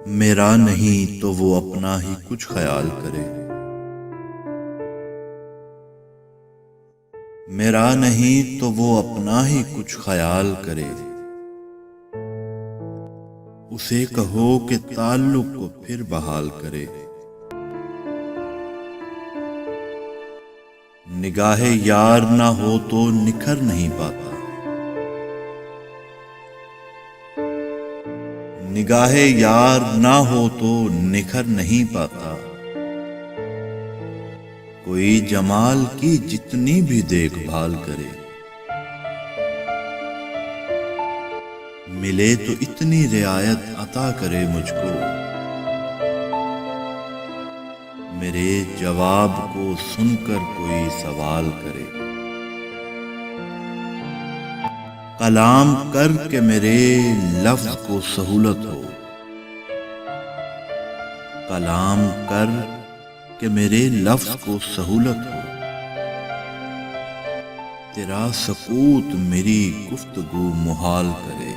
मेरा नहीं तो वो अपना ही कुछ ख्याल करे। मेरा नहीं तो वो अपना ही कुछ ख्याल करे। उसे कहो कि ताल्लुक को फिर बहाल करे। निगाहे यार ना हो तो निखर नहीं पाता। निगाहे यार ना हो तो निखर नहीं पाता। कोई जमाल की जितनी भी देखभाल करे, मिले तो इतनी रियायत अता करे मुझको। मेरे जवाब को सुनकर कोई सवाल करे। कलाम कर के मेरे लफ्ज को सहूलत हो। कलाम कर के मेरे लफ्ज को सहूलत हो। तेरा सकूत मेरी गुफ्तगू मुहाल करे।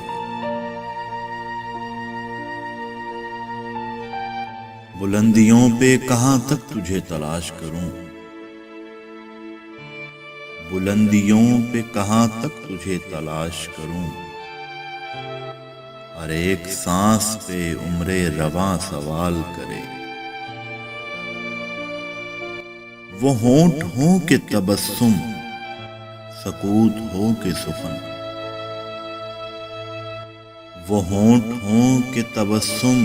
बुलंदियों पे कहां तक तुझे तलाश करूं। बुलंदियों पे कहां तक तुझे तलाश करूं। हर एक सांस पे उम्रे रवां सवाल करे। वो होंठ हो के तबस्सुम, सकूत हो के सुखन। वो होंठ हो के तबस्सुम,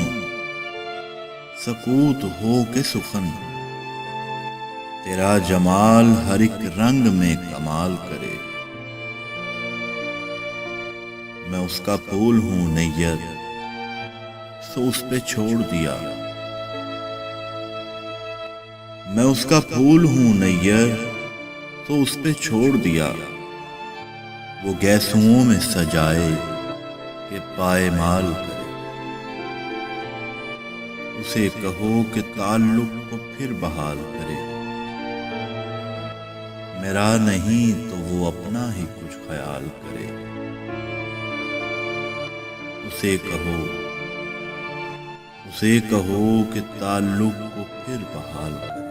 सकूत हो के सुखन। तेरा जमाल हर एक रंग में कमाल करे। मैं उसका फूल हूं नैयर, सो उस पे छोड़ दिया। मैं उसका फूल हूं नैयर, तो उस पे छोड़ दिया। वो गैसुओं में सजाए के पायमाल करे। उसे कहो कि ताल्लुक को फिर बहाल करे। मेरा नहीं तो वो अपना ही कुछ ख्याल करे। उसे कहो कि ताल्लुक को फिर बहाल करे।